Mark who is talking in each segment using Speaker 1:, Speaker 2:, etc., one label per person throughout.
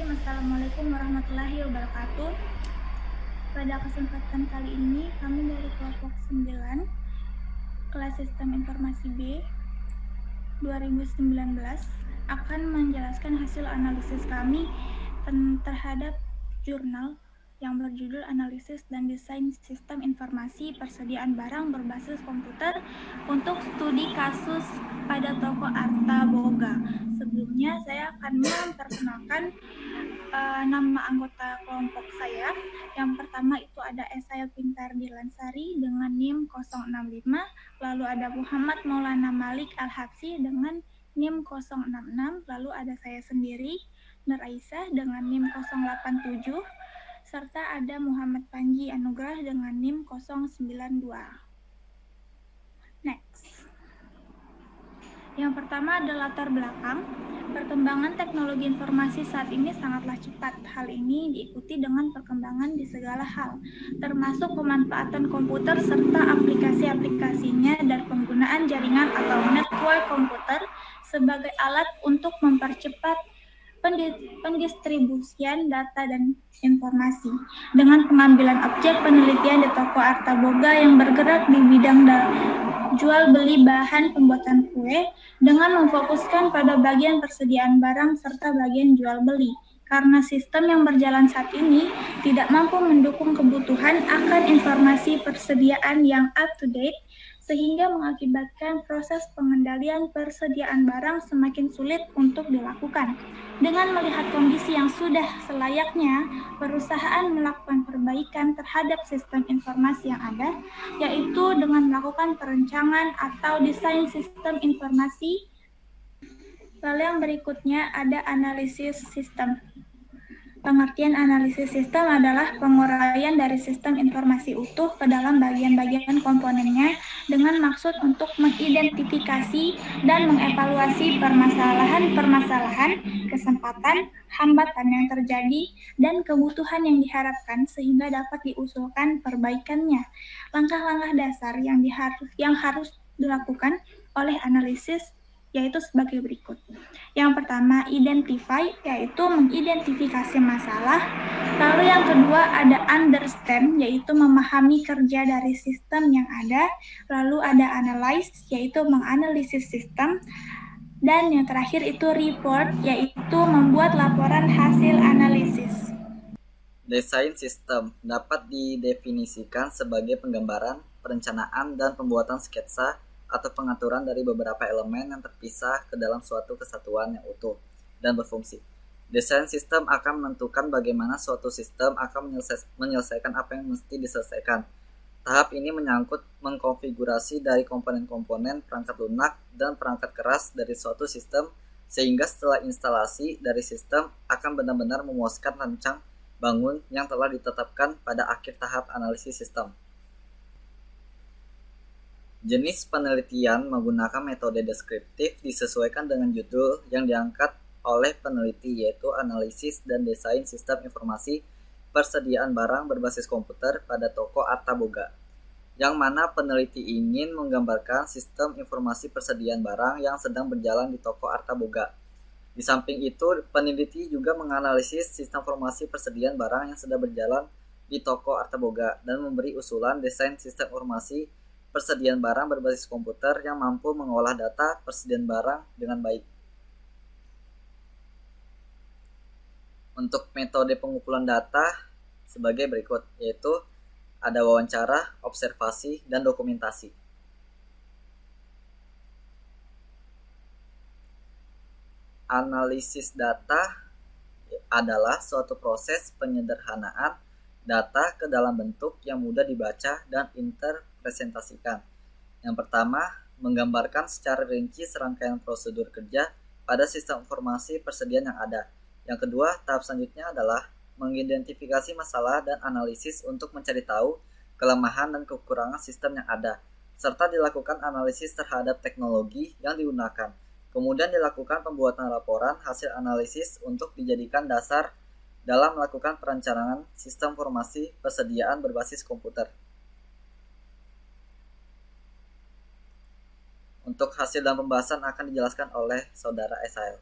Speaker 1: Bismillahirrahmanirrahim. Assalamualaikum warahmatullahi wabarakatuh. Pada kesempatan kali ini, kami dari kelompok 9, kelas Sistem Informasi B 2019 akan menjelaskan hasil analisis kami terhadap jurnal yang berjudul Analisis dan Desain Sistem Informasi Persediaan Barang Berbasis Komputer untuk Studi Kasus pada Toko Arta Boga. Sebelumnya, saya akan memperkenalkan nama anggota kelompok saya. Yang pertama itu ada Esail Pintar Dilansari dengan NIM 065, lalu ada Muhammad Maulana Malik Al-Habsi dengan NIM 066, lalu ada saya sendiri, Nur Aisyah dengan NIM 087, serta ada Muhammad Panji Anugrah dengan NIM 092. Next. Yang pertama adalah latar belakang. Perkembangan teknologi informasi saat ini sangatlah cepat. Hal ini diikuti dengan perkembangan di segala hal, termasuk pemanfaatan komputer serta aplikasi-aplikasinya dan penggunaan jaringan atau network komputer sebagai alat untuk mempercepat pendistribusian data dan informasi. Dengan pengambilan objek penelitian di Toko Arta Boga yang bergerak di bidang jual beli bahan pembuatan kue dengan memfokuskan pada bagian persediaan barang serta bagian jual beli. Karena sistem yang berjalan saat ini tidak mampu mendukung kebutuhan akan informasi persediaan yang up to date, sehingga mengakibatkan proses pengendalian persediaan barang semakin sulit untuk dilakukan. Dengan melihat kondisi yang sudah selayaknya, perusahaan melakukan perbaikan terhadap sistem informasi yang ada, yaitu dengan melakukan perencanaan atau desain sistem informasi. Lalu yang berikutnya ada analisis sistem. Pengertian analisis sistem adalah penguraian dari sistem informasi utuh ke dalam bagian-bagian komponennya dengan maksud untuk mengidentifikasi dan mengevaluasi permasalahan, kesempatan, hambatan yang terjadi, dan kebutuhan yang diharapkan sehingga dapat diusulkan perbaikannya. Langkah-langkah dasar yang harus dilakukan oleh analisis yaitu sebagai berikut. Yang pertama, identify, yaitu mengidentifikasi masalah. Lalu yang kedua ada understand, yaitu memahami kerja dari sistem yang ada. Lalu ada analyze, yaitu menganalisis sistem. Dan yang terakhir itu report, yaitu membuat laporan hasil analisis.
Speaker 2: Desain sistem dapat didefinisikan sebagai penggambaran, perencanaan, dan pembuatan sketsa atau pengaturan dari beberapa elemen yang terpisah ke dalam suatu kesatuan yang utuh dan berfungsi. Desain sistem akan menentukan bagaimana suatu sistem akan menyelesaikan apa yang mesti diselesaikan. Tahap ini menyangkut mengkonfigurasi dari komponen-komponen perangkat lunak dan perangkat keras dari suatu sistem, sehingga setelah instalasi dari sistem akan benar-benar memuaskan rancang bangun yang telah ditetapkan pada akhir tahap analisis sistem. Jenis penelitian menggunakan metode deskriptif disesuaikan dengan judul yang diangkat oleh peneliti, yaitu analisis dan desain sistem informasi persediaan barang berbasis komputer pada Toko Arta Boga, yang mana peneliti ingin menggambarkan sistem informasi persediaan barang yang sedang berjalan di Toko Arta Boga. Di samping itu, peneliti juga menganalisis sistem informasi persediaan barang yang sedang berjalan di Toko Arta Boga dan memberi usulan desain sistem informasi persediaan barang berbasis komputer yang mampu mengolah data persediaan barang dengan baik. Untuk metode pengumpulan data sebagai berikut, yaitu ada wawancara, observasi, dan dokumentasi. Analisis data adalah suatu proses penyederhanaan data ke dalam bentuk yang mudah dibaca dan interpresentasikan. Yang pertama, menggambarkan secara rinci serangkaian prosedur kerja pada sistem informasi persediaan yang ada. Yang kedua, tahap selanjutnya adalah mengidentifikasi masalah dan analisis untuk mencari tahu kelemahan dan kekurangan sistem yang ada, serta dilakukan analisis terhadap teknologi yang digunakan. Kemudian dilakukan pembuatan laporan hasil analisis untuk dijadikan dasar dalam melakukan perencanaan sistem informasi persediaan berbasis komputer. Untuk hasil dan pembahasan akan dijelaskan oleh Saudara Esail.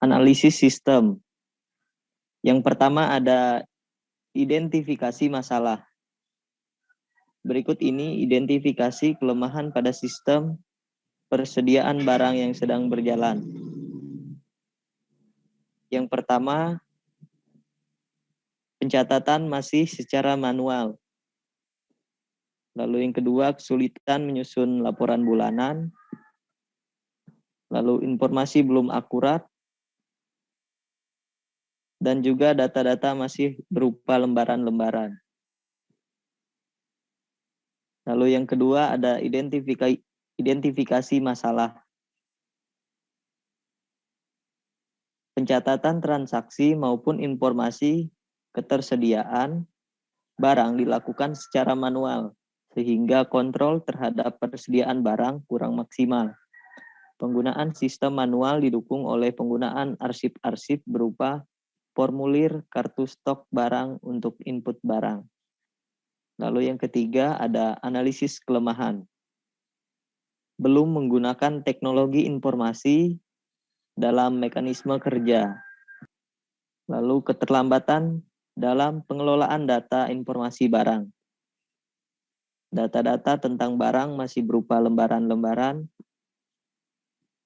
Speaker 3: analisis sistem. Yang pertama ada identifikasi masalah. Berikut ini identifikasi kelemahan pada sistem persediaan barang yang sedang berjalan. Yang pertama, pencatatan masih secara manual. Lalu yang kedua, kesulitan menyusun laporan bulanan. Lalu informasi belum akurat. Dan juga data-data masih berupa lembaran-lembaran. Lalu yang kedua ada identifikasi masalah. Pencatatan transaksi maupun informasi ketersediaan barang dilakukan secara manual, sehingga kontrol terhadap persediaan barang kurang maksimal. Penggunaan sistem manual didukung oleh penggunaan arsip-arsip berupa formulir kartu stok barang untuk input barang. Lalu yang ketiga ada analisis kelemahan. Belum menggunakan teknologi informasi dalam mekanisme kerja. Lalu keterlambatan dalam pengelolaan data informasi barang. Data-data tentang barang masih berupa lembaran-lembaran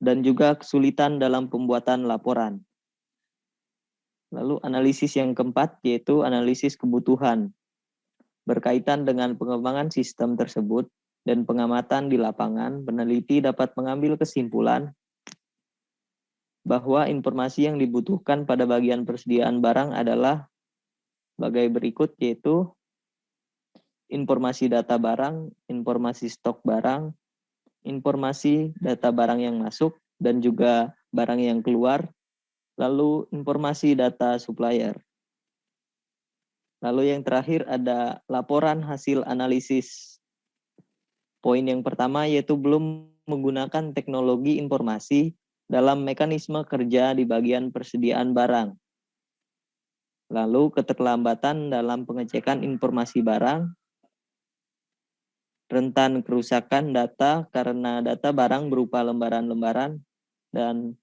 Speaker 3: dan juga kesulitan dalam pembuatan laporan. Lalu analisis yang keempat yaitu analisis kebutuhan. Berkaitan dengan pengembangan sistem tersebut dan pengamatan di lapangan, peneliti dapat mengambil kesimpulan bahwa informasi yang dibutuhkan pada bagian persediaan barang adalah sebagai berikut, yaitu informasi data barang, informasi stok barang, informasi data barang yang masuk dan juga barang yang keluar, lalu informasi data supplier. Lalu yang terakhir ada laporan hasil analisis. Poin yang pertama yaitu belum menggunakan teknologi informasi dalam mekanisme kerja di bagian persediaan barang. Lalu keterlambatan dalam pengecekan informasi barang, rentan kerusakan data karena data barang berupa lembaran-lembaran, dan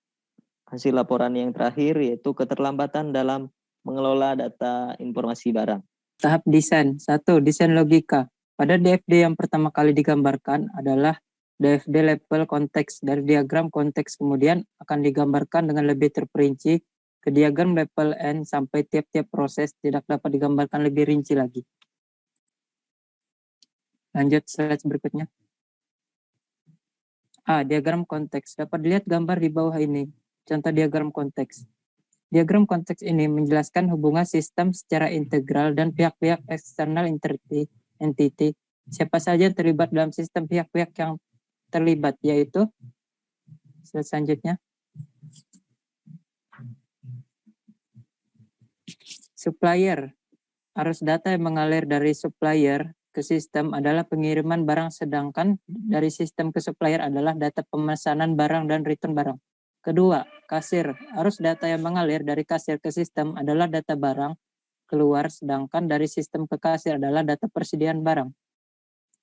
Speaker 3: hasil laporan yang terakhir yaitu keterlambatan dalam mengelola data informasi barang.
Speaker 4: Tahap desain. 1. Desain logika. Pada DFD yang pertama kali digambarkan adalah DFD level konteks. Dari diagram konteks kemudian akan digambarkan dengan lebih terperinci ke diagram level N sampai tiap-tiap proses tidak dapat digambarkan lebih rinci lagi. Lanjut slide berikutnya. Diagram konteks. Dapat dilihat gambar di bawah ini. Contoh diagram konteks. Diagram konteks ini menjelaskan hubungan sistem secara integral dan pihak-pihak eksternal entity. Siapa saja yang terlibat dalam sistem, pihak-pihak yang terlibat, yaitu slide selanjutnya. Supplier. Arus data yang mengalir dari supplier ke sistem adalah pengiriman barang, sedangkan dari sistem ke supplier adalah data pemesanan barang dan return barang. Kedua, kasir. Arus data yang mengalir dari kasir ke sistem adalah data barang keluar, sedangkan dari sistem ke kasir adalah data persediaan barang.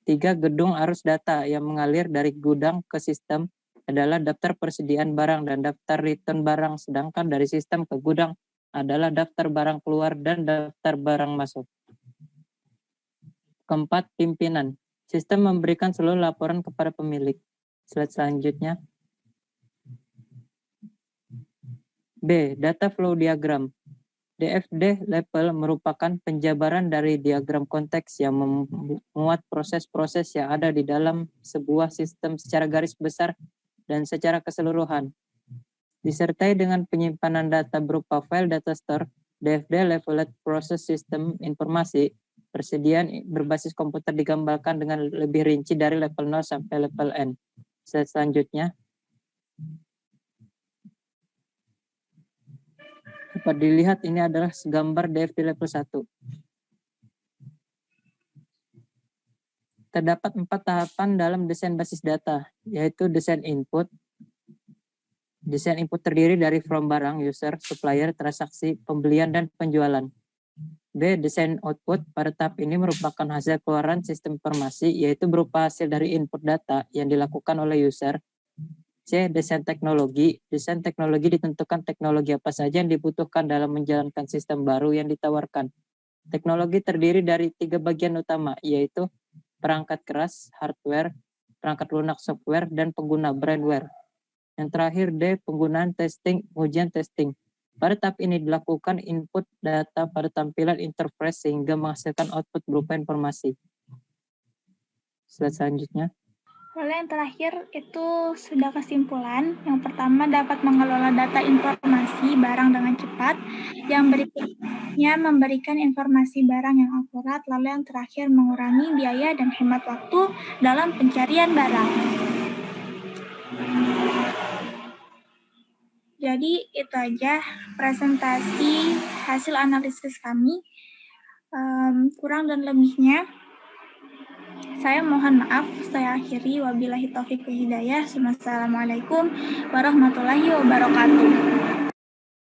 Speaker 4: 3. Gedung. Arus data yang mengalir dari gudang ke sistem adalah daftar persediaan barang dan daftar return barang, sedangkan dari sistem ke gudang adalah daftar barang keluar dan daftar barang masuk. Keempat, pimpinan. Sistem memberikan seluruh laporan kepada pemilik. Slide selanjutnya. B. Data flow diagram. DFD level merupakan penjabaran dari diagram konteks yang memuat proses-proses yang ada di dalam sebuah sistem secara garis besar dan secara keseluruhan. Disertai dengan penyimpanan data berupa file data store, DFD leveled process system informasi persediaan berbasis komputer digambarkan dengan lebih rinci dari level 0 sampai level N. Selanjutnya, dapat dilihat ini adalah gambar DFD level 1. Terdapat 4 tahapan dalam desain basis data, yaitu desain input. Desain input terdiri dari from barang, user, supplier, transaksi, pembelian, dan penjualan. B. Desain output. Pada tahap ini merupakan hasil keluaran sistem informasi, yaitu berupa hasil dari input data yang dilakukan oleh user. C. C. Desain teknologi. Desain teknologi ditentukan teknologi apa saja yang dibutuhkan dalam menjalankan sistem baru yang ditawarkan. Teknologi terdiri dari 3 bagian utama, yaitu perangkat keras, hardware, perangkat lunak, software, dan pengguna, brainware. Yang terakhir D. Penggunaan testing, ujian testing. Pada tahap ini dilakukan input data pada tampilan interface sehingga menghasilkan output berupa informasi. Slide selanjutnya.
Speaker 1: Lalu yang terakhir itu sudah kesimpulan. Yang pertama dapat mengelola data informasi barang dengan cepat. Yang berikutnya memberikan informasi barang yang akurat. Lalu yang terakhir mengurangi biaya dan hemat waktu dalam pencarian barang. Jadi itu aja presentasi hasil analisis kami. Kurang dan lebihnya saya mohon maaf, saya akhiri. Wabillahi taufiq wal hidayah. Wassalamualaikum warahmatullahi wabarakatuh.